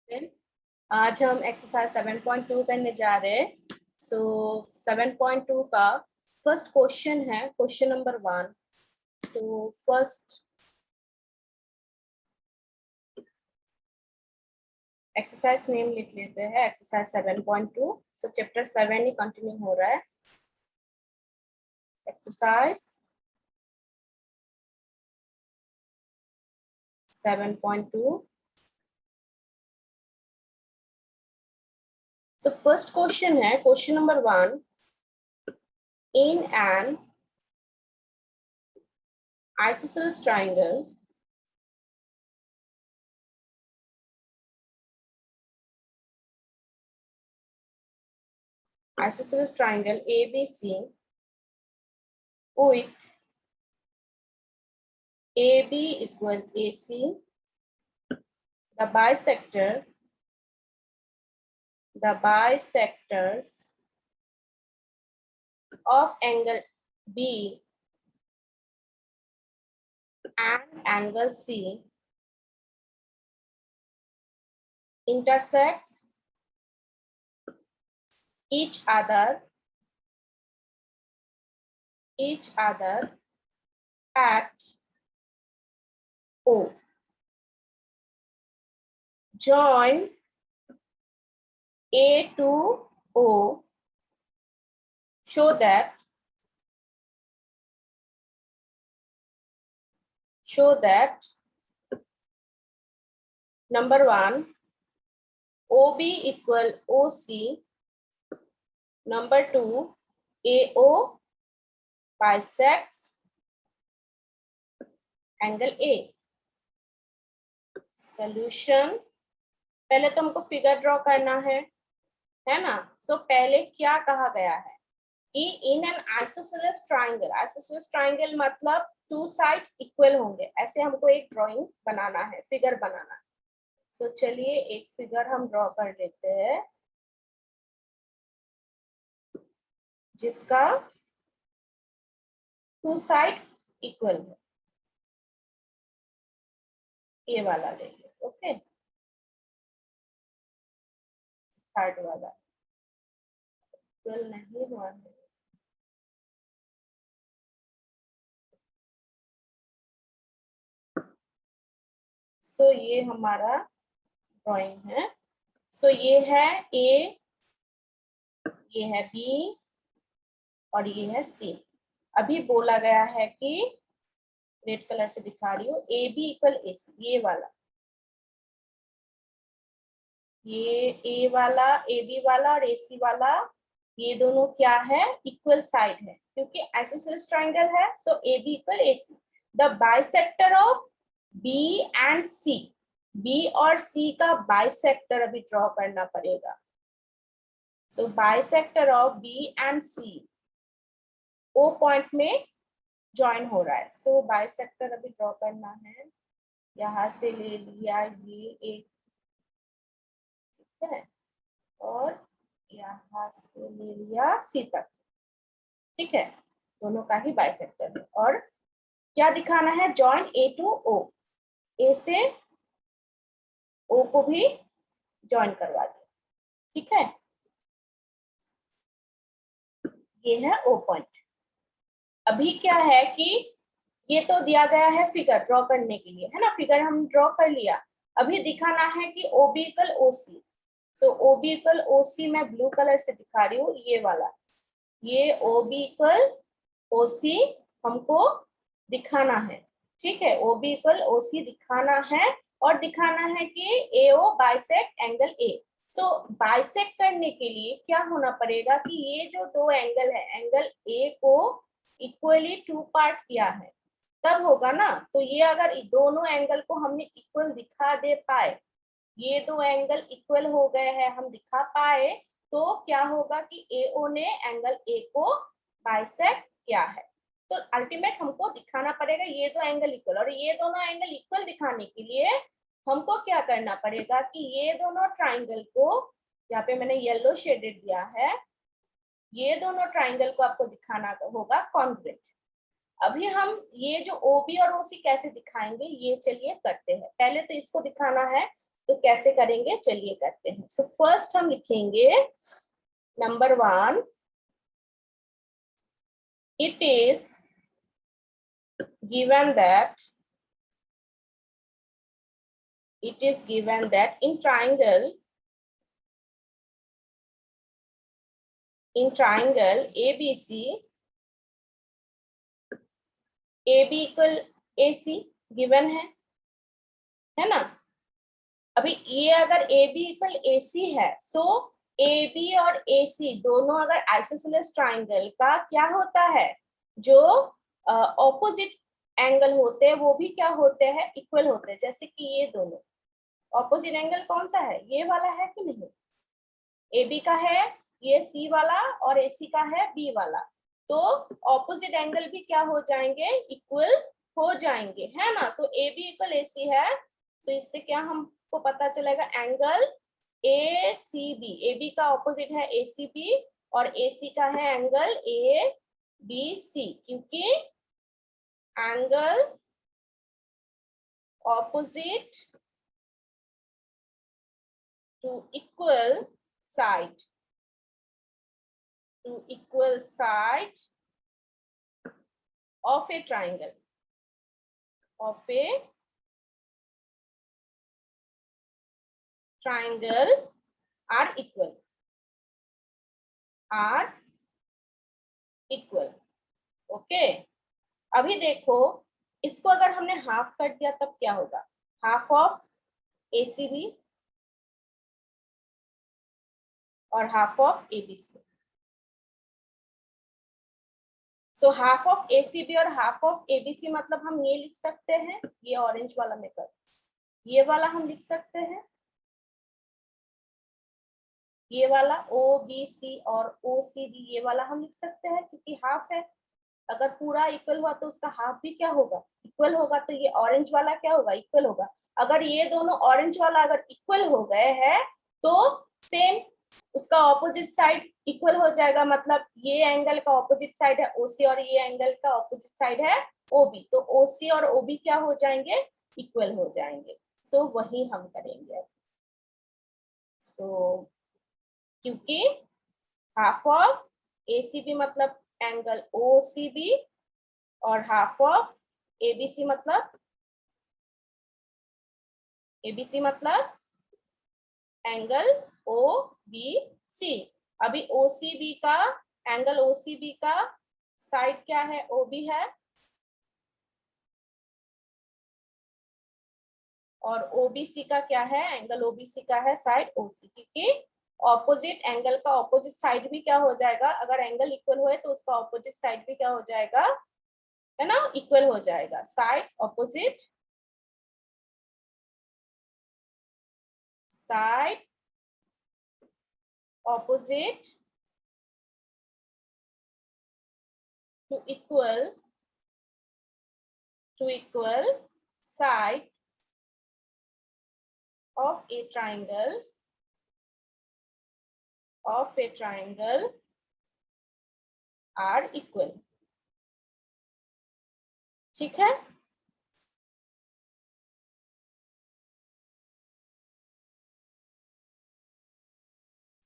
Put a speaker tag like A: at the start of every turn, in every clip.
A: Then, आज हम exercise 7.2 करने जा रहे हैं। सो 7.2 का फर्स्ट क्वेश्चन है question number 1। So first exercise name लिख लेते हैं, एक्सरसाइज 7.2। सो चैप्टर 7 ही कंटिन्यू हो रहा है। एक्सरसाइज 7.2। सो फर्स्ट क्वेश्चन है question number 1। In an isosceles triangle ABC with AB equal AC, the bisectors of angle B and angle C intersect each other at O. Join A to O. Show that number 1 OB equal OC, number 2 AO bisects angle A। Solution, पहले तो हमको figure draw करना है ना। सो पहले क्या कहा गया है कि इन एन आइसोसेलेस ट्राइंगल मतलब टू साइड इक्वल होंगे, ऐसे हमको एक ड्राइंग बनाना है, फिगर बनाना है। तो चलिए एक फिगर हम ड्रॉ कर लेते हैं जिसका टू साइड इक्वल है। ये वाला ले लिया, ओके। थर्ड वाला इक्वल नहीं हुआ है। सो ये हमारा ड्राइंग है। सो ये है ए, ये है बी और ये है सी। अभी बोला गया है कि रेड कलर से दिखा रही हूँ, ए बी इक्वल ए सी, ये वाला, ये ए वाला, ए बी वाला और ए सी वाला, ये दोनों क्या है, इक्वल साइड है क्योंकि आइसोसेलेस ट्राइंगल है। So A B equal A C. The bisector of B and C, B और सी का बाइसेक्टर अभी ड्रॉ करना पड़ेगा। So bisector of B and C O point में ज्वाइन हो रहा है। सो बाइसेक्टर अभी ड्रॉ करना है। यहाँ से ले लिया ये एक, ठीक है, और यहाँ से ले लिया सी तक, ठीक है, दोनों का ही बाइसेक्टर है। और क्या दिखाना है, जॉइन ए टू ओ, ए से ओ को भी ज्वाइन करवा दिया, ठीक है। ये है ओ पॉइंट। अभी क्या है कि ये तो दिया गया है फिगर ड्रॉ करने के लिए, है ना, फिगर हम ड्रॉ कर लिया। अभी दिखाना है कि ओ बी इक्वल ओ सी। सो ओ बी इक्वल ओ सी मैं ब्लू कलर से दिखा रही हूँ, ये वाला, ये ओ बी इक्वल ओ सी हमको दिखाना है, ठीक है। ओ बी इक्वल ओ सी दिखाना है और दिखाना है कि A O bisect angle A. So bisect करने के लिए क्या होना पड़ेगा कि ये जो दो एंगल है, एंगल ए को इक्वली टू पार्ट किया है तब होगा ना। तो ये अगर दोनों एंगल को हमने इक्वल दिखा दे पाए, ये दो एंगल इक्वल हो गए हैं, हम दिखा पाए, तो क्या होगा कि एओ ने एंगल ए को बाइसेक्ट किया है। तो अल्टीमेट हमको दिखाना पड़ेगा ये दो एंगल इक्वल, और ये दोनों एंगल इक्वल दिखाने के लिए हमको क्या करना पड़ेगा कि ये दोनों ट्राइंगल को, यहाँ पे मैंने येलो शेडेड दिया है, ये दोनों ट्राइंगल को आपको दिखाना होगा कॉन्ग्रुएंट। अभी हम ये जो OB और OC कैसे दिखाएंगे ये चलिए करते हैं। पहले तो इसको दिखाना है तो कैसे करेंगे, चलिए करते हैं। सो फर्स्ट हम लिखेंगे number 1, it is given that in triangle ABC, AB equal AC given है ना। अभी ये अगर AB इक्वल AC है, सो AB और AC दोनों अगर आइसोसेलेस ट्राइंगल का क्या होता है, जो ऑपोजिट एंगल होते हैं वो भी क्या होते हैं, इक्वल होते हैं। जैसे कि ये दोनों ऑपोजिट एंगल कौन सा है, ये वाला है कि नहीं, AB का है ये C वाला और AC का है B वाला, तो ऑपोजिट एंगल भी क्या हो जाएंगे, इक्वल हो जाएंगे, है ना। सो AB इक्वल AC है, तो इससे क्या हमको पता चलेगा, एंगल ACB, AB का ऑपोजिट है ACB और AC का है एंगल ABC, क्योंकि angle opposite to equal side of a triangle are equal okay. अभी देखो, इसको अगर हमने हाफ कर दिया तब क्या होगा, हाफ ऑफ ACB और half of ABC। So half of ACB और हाफ ऑफ ABC मतलब हम ये लिख सकते हैं, ये ऑरेंज वाला में कर, ये वाला हम लिख सकते हैं, ये वाला OBC और OCD ये वाला हम लिख सकते हैं, क्योंकि हाफ है। अगर पूरा इक्वल हुआ तो उसका हाफ भी क्या होगा, इक्वल होगा, तो ये ऑरेंज वाला क्या होगा, इक्वल होगा। अगर ये दोनों ऑरेंज वाला अगर इक्वल हो गए हैं तो सेम उसका ऑपोजिट साइड इक्वल हो जाएगा, मतलब ये एंगल का ऑपोजिट साइड है OC और ये एंगल का ऑपोजिट साइड है OB, तो OC और OB क्या हो जाएंगे, इक्वल हो जाएंगे। सो वही हम करेंगे। सो क्योंकि हाफ ऑफ ACB मतलब एंगल OCB और हाफ ऑफ ABC मतलब एंगल OBC। अभी OCB का एंगल OCB का साइड क्या है, OB है, और OBC का क्या है, एंगल OBC का है साइड OC, क्योंकि ऑपोजिट एंगल का ऑपोजिट साइड भी क्या हो जाएगा, अगर एंगल इक्वल हुए तो उसका ऑपोजिट साइड भी क्या हो जाएगा, है ना, इक्वल हो जाएगा। Side opposite to equal side of a triangle are equal। ठीक है,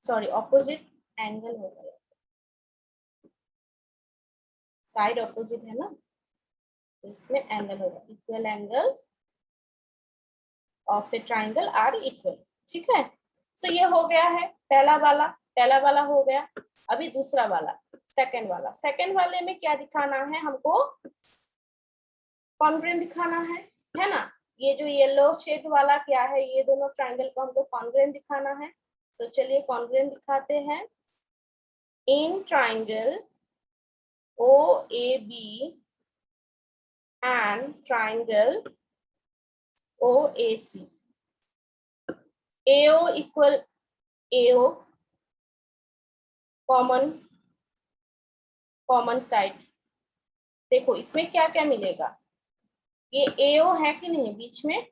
A: सॉरी ऑपोजिट एंगल हो गया, साइड ऑपोजिट है ना, इसमें एंगल होगा, equal angle of a triangle are equal. ठीक है, सो ये हो गया है पहला वाला हो गया। अभी दूसरा वाला, सेकंड वाले में क्या दिखाना है हमको, कॉन्ग्रुएंट दिखाना है ना। ये जो येलो शेड वाला क्या है, ये दोनों ट्राइंगल को हमको कॉन्ग्रुएंट दिखाना है, तो चलिए कॉन्ग्रुएंट दिखाते हैं। In triangle OAB and triangle OAC, AO equal AO common side. देखो इसमें क्या क्या मिलेगा, ये AO है कि नहीं, बीच में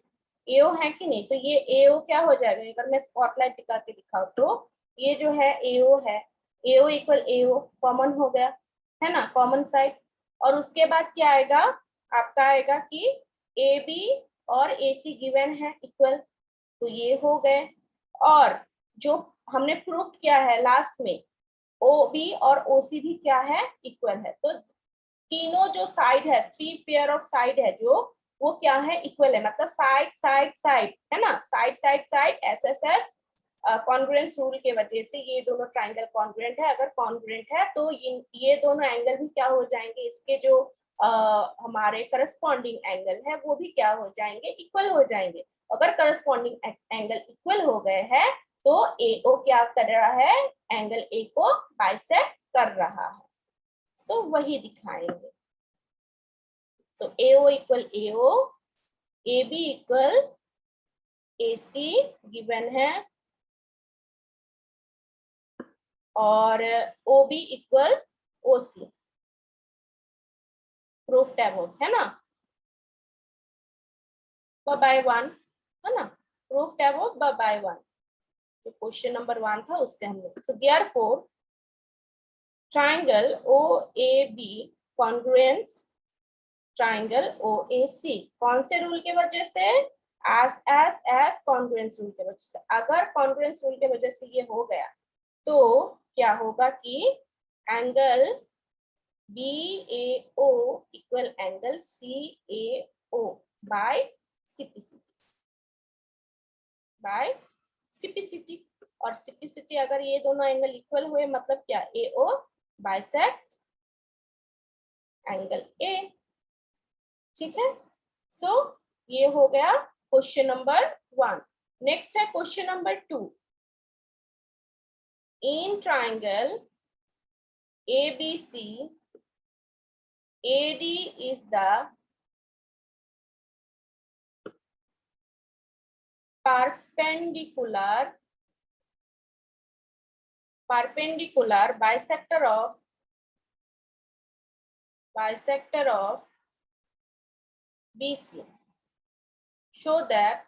A: AO है कि नहीं, तो ये AO क्या हो जाएगा, अगर मैं स्पॉटलाइट टिका के दिखाऊं तो ये जो है AO है, AO इक्वल AO कॉमन हो गया, है ना, कॉमन साइड। और उसके बाद क्या आएगा, आपका आएगा कि AB और AC गिवन है इक्वल, तो ये हो गए। और जो हमने प्रूफ किया है लास्ट में, ओ बी और ओ सी भी क्या है, इक्वल है। तो तीनों जो साइड है, 3 पेयर ऑफ साइड है जो, वो क्या है, इक्वल है। मतलब साइड साइड साइड है ना, side side side, S S S, congruence rule के वजह से ये दोनों ट्राइंगल कॉन्ग्रुएंट है। अगर कॉन्ग्रुएंट है तो ये दोनों एंगल भी क्या हो जाएंगे, इसके जो हमारे करस्पॉन्डिंग एंगल है वो भी क्या हो जाएंगे, इक्वल हो जाएंगे। अगर करस्पॉन्डिंग एंगल इक्वल हो गए हैं तो AO क्या कर रहा है, एंगल A को बाइसेक्ट कर रहा है। सो वही दिखाएंगे। सो AO equal AO, AB equal AC given है, और OB equal OC proof above है ना, बाय वन है ना, प्रूफ अबव बाय वन। जो क्वेश्चन नंबर 1 था उससे हमने। So therefore triangle OAB congruence triangle OAC, कौन से रूल के वजह से, एस कॉन्ग्रुएंस रूल के वजह से। अगर कॉन्ग्रुएंस रूल के वजह से ये हो गया तो क्या होगा कि angle BAO equal angle CAO by CPCT, by CPCT। और CPCT अगर ये दोनों एंगल इक्वल हुए मतलब क्या, AO बाइसेक्ट एंगल A। ठीक है। सो ये हो गया क्वेश्चन नंबर 1। नेक्स्ट है question number 2। In triangle ABC AD is the perpendicular bisector of BC. Show that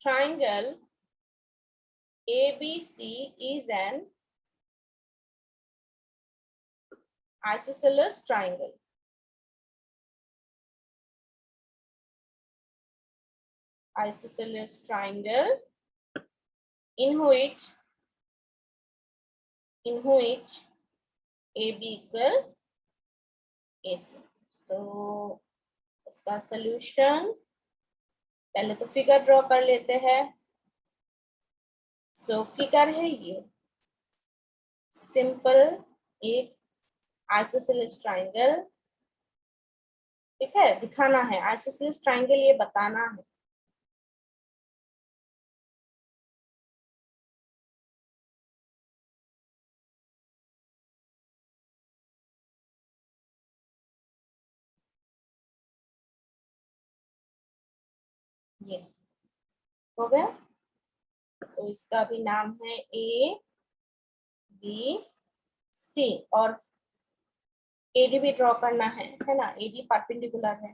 A: triangle ABC is an isosceles triangle. Isosceles triangle in which AB equal AC. So इसका solution पहले तो figure draw कर लेते हैं। So figure है ये simple एक isosceles triangle. ठीक है, दिखाना है आइसोसेलेस ट्राइंगल, ये बताना है। ये हो गया। तो इसका भी नाम है ABC, और AD भी ड्रॉ करना है ना, AD परपेंडिकुलर है,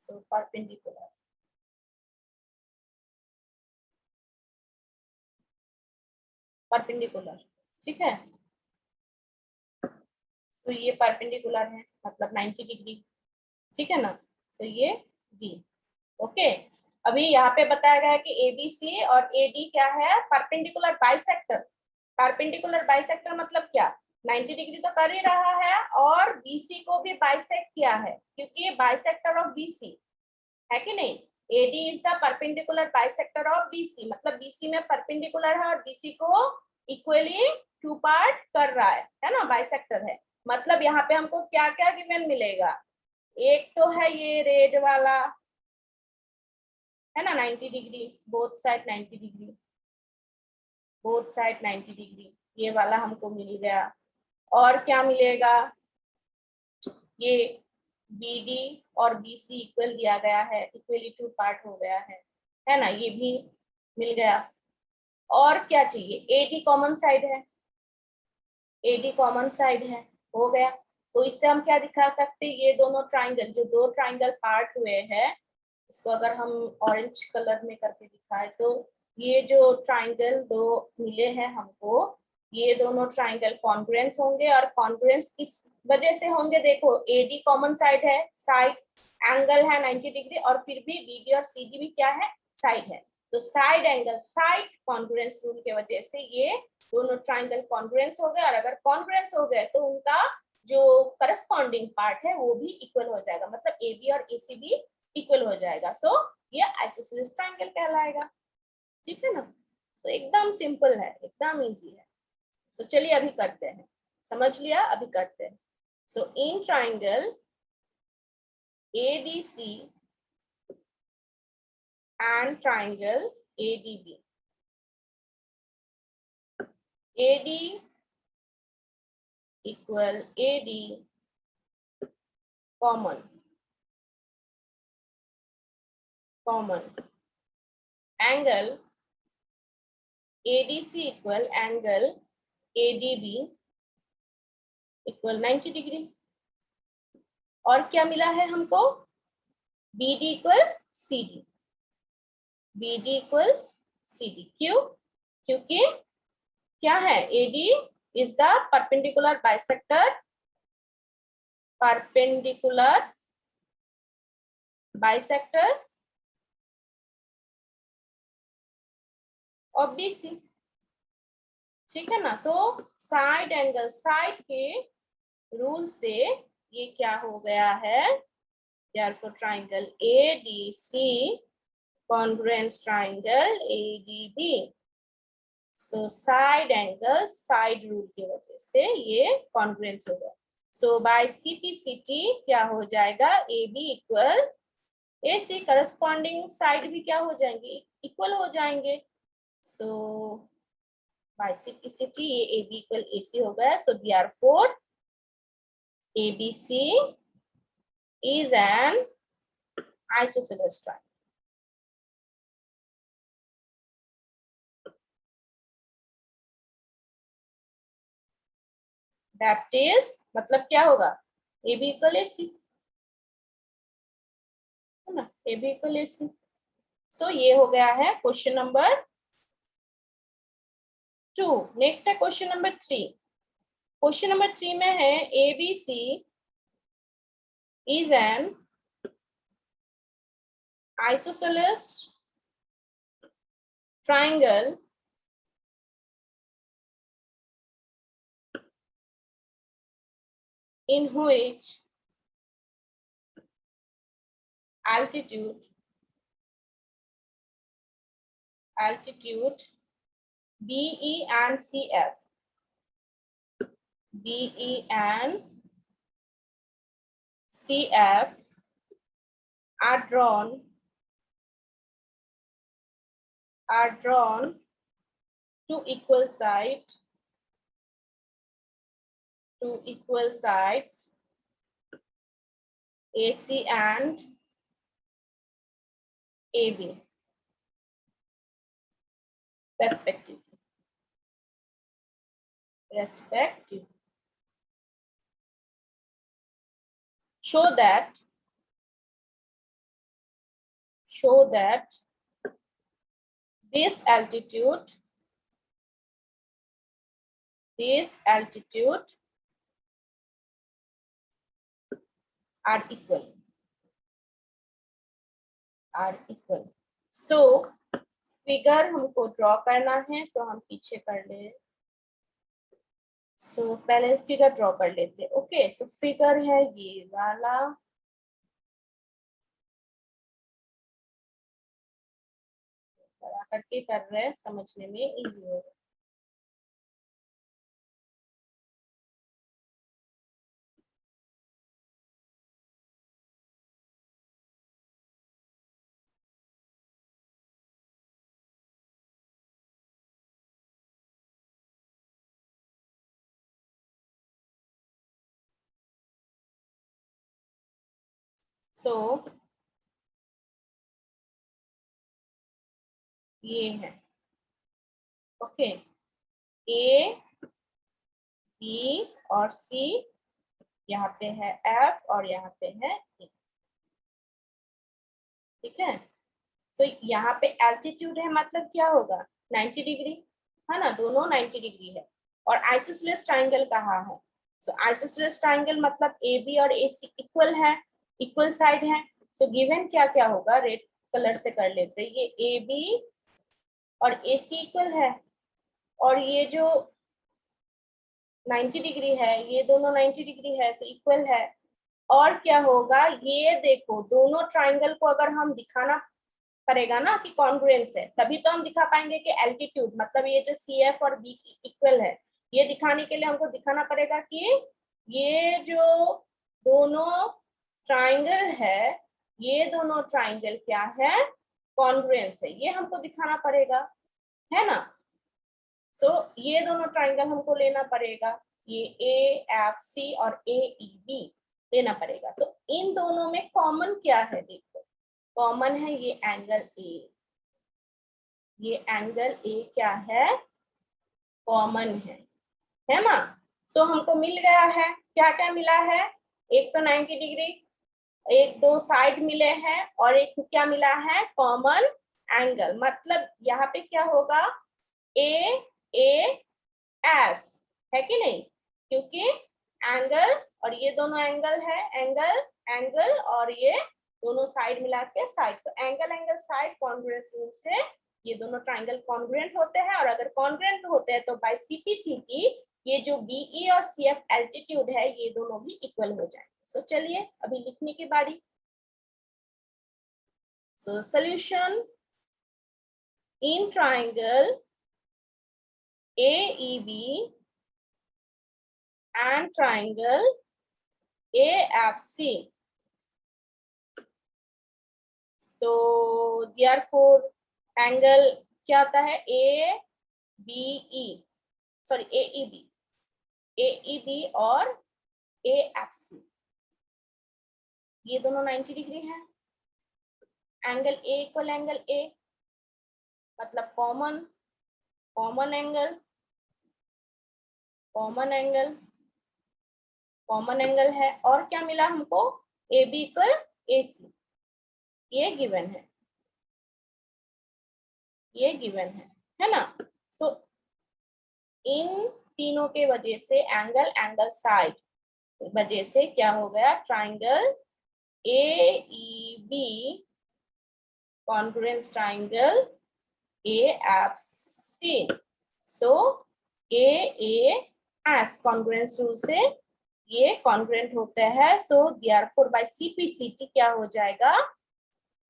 A: तो परपेंडिकुलर ठीक है। तो ये परपेंडिकुलर है मतलब 90 डिग्री, ठीक है ना। तो ये B। ओके, अभी यहाँ पे बताया गया है कि ABC और AD क्या है, परपेंडिकुलर बाइसेक्टर। परपेंडिकुलर बाइसेक्टर मतलब क्या, 90 डिग्री तो कर ही रहा है और BC को भी बाइसेक्ट किया है, क्योंकि ये बाइसेक्टर ऑफ BC है कि नहीं। AD is the perpendicular bisector of BC, मतलब BC में परपेंडिकुलर है और BC को इक्वली 2 पार्ट कर रहा है ना, बाइसेक्टर है। मतलब यहाँ पे हमको क्या क्या गिवन मिलेगा, एक तो है ये रेड वाला है ना 90 degree, both side 90 degree, both side 90 degree, ये वाला हमको मिल गया। और क्या मिलेगा, ये BD और BC इक्वल दिया गया है, इक्वली 2 पार्ट हो गया है ना, ये भी मिल गया। और क्या चाहिए, AD कॉमन साइड है, AD कॉमन साइड है, हो गया। तो इससे हम क्या दिखा सकते हैं, ये दोनों ट्राइंगल, जो दो ट्राइंगल पार्ट हुए हैं, इसको अगर हम ऑरेंज कलर में करके दिखाए तो ये जो ट्राइंगल दो मिले हैं हमको, ये दोनों ट्राइंगल कॉन्ग्रुएंस होंगे, और कॉन्ग्रुएंस किस वजह से होंगे, देखो एडी कॉमन साइड है, साइड एंगल है 90 डिग्री, और फिर भी बीडी और सीडी भी क्या है, साइड है। तो side angle side congruence rule के वजह से ये दोनों ट्राइंगल कॉन्ग्रुएंस हो गए, और अगर कॉन्ग्रुएंस हो गए तो उनका जो करस्पॉन्डिंग पार्ट है वो भी इक्वल हो जाएगा, मतलब ए बी और ए सी भी इक्वल हो जाएगा। सो ये आइसोसेलेस ट्राइंगल कहलाएगा। ठीक है ना, तो एकदम सिंपल है, एकदम इजी है। तो चलिए अभी करते हैं, समझ लिया, अभी करते हैं। So in triangle ADC and triangle ADB, AD equal AD common angle ADC equal angle ADB equal 90 degree. और क्या मिला है हमको, BD equal CD, BD equal CD। क्यों, क्योंकि क्या है, AD is the perpendicular bisector of BC। ठीक है ना, सो साइड एंगल साइड के रूल से ये क्या हो गया है, therefore triangle ADC congruence triangle ADB। So side angle side rule की वजह से ये कॉन्ग्रुएंस हो गया। सो बाय CPCT क्या हो जाएगा, AB equal AC, corresponding side भी क्या हो जाएंगे, इक्वल हो जाएंगे। सो बाय CPCT ये AB इक्वल AC हो गया। सो therefore ABC is an isosceles triangle। That is मतलब क्या होगा, AB इक्वल AC है ना, AB इक्वल AC। सो ये हो गया है क्वेश्चन नंबर 2। नेक्स्ट है क्वेश्चन नंबर 3। क्वेश्चन नंबर 3 में है ABC is an isosceles triangle in which altitude BE and CF are drawn to equal sides AC and AB respectively। Show that this altitude are equal। So figure हमको draw करना है, सो हम पीछे कर ले। सो पहले फिगर ड्रॉ कर लेते। ओके, सो फिगर है ये वाला, बड़ा करके कर रहे हैं, समझने में इजी होगा। सो ये है, ओके, A B और C, यहाँ पे है F और यहाँ पे है E। ठीक है, सो यहाँ पे एल्टीट्यूड है, मतलब क्या होगा, 90 डिग्री है ना, दोनों 90 डिग्री है। और आइसोसेलेस ट्राइंगल कहाँ है? सो आइसोसेलेस ट्राइंगल मतलब ए बी और ए सी इक्वल है, इक्वल साइड है। सो गिवन क्या क्या होगा, रेड कलर से कर लेते हैं, ये ए बी और ए सी इक्वल है, और ये जो 90 डिग्री है, ये दोनों 90 डिग्री है, सो इक्वल है। और क्या होगा, ये देखो दोनों ट्राइंगल को अगर हम दिखाना पड़ेगा ना कि कॉन्ग्रुएंस है, तभी तो हम दिखा पाएंगे कि एल्टीट्यूड मतलब ये जो सी एफ और बी इक्वल है, ये दिखाने के लिए हमको दिखाना पड़ेगा कि ये जो दोनों ट्राइंगल है, ये दोनों ट्राइंगल क्या है, कॉन्ग्रुएंस है, ये हमको दिखाना पड़ेगा, है ना। सो ये दोनों ट्राइंगल हमको लेना पड़ेगा, ये ए एफ सी और ए ई बी लेना पड़ेगा। तो इन दोनों में कॉमन क्या है, देखो कॉमन है ये एंगल ए, ये एंगल ए क्या है, कॉमन है ना। सो हमको मिल गया है, क्या क्या मिला है, एक तो 90 डिग्री, एक दो साइड मिले हैं, और एक क्या मिला है, कॉमन एंगल। मतलब यहाँ पे क्या होगा, ए एस है कि नहीं, क्योंकि एंगल और ये दोनों एंगल है, एंगल एंगल और ये दोनों साइड मिला के side, so angle angle side congruence rule से ये दोनों ट्राइंगल कॉन्ग्रुएंट होते हैं, और अगर कॉन्ग्रुएंट होते हैं तो बाय सीपीसीटी ये जो बीई और सीएफ एल्टीट्यूड है ये दोनों भी इक्वल हो जाएंगे। सो चलिए अभी लिखने की बारी। So solution in triangle AEB and triangle AFC. So therefore angle क्या आता है, ABE, सॉरी AEB और AFC, ये दोनों 90 डिग्री है। Angle A equal angle A मतलब कॉमन एंगल है। और क्या मिला हमको, AB इक्वल AC, ये गिवन है ना। सो इन तीनों के वजह से एंगल साइड वजह से क्या हो गया, triangle AEB congruence triangle AFC। सो AAS कॉन्ग्रुएंस रूल से ये कॉन्ग्रुएंट होते हैं। सो देयरफॉर बाय सीपीसीटी क्या हो जाएगा,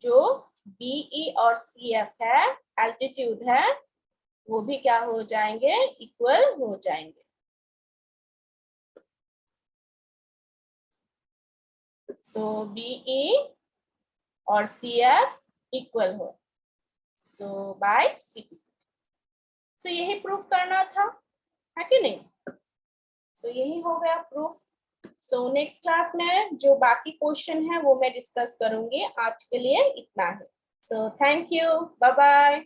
A: जो BE और CF है एल्टीट्यूड है, वो भी क्या हो जाएंगे, इक्वल हो जाएंगे। सो BE और CF इक्वल हो, सो बाय सीपीसीटी। सो यही प्रूफ करना था, है कि नहीं। सो यही हो गया प्रूफ। सो नेक्स्ट क्लास में जो बाकी क्वेश्चन है वो मैं डिस्कस करूंगी, आज के लिए इतना है। So thank you, bye bye.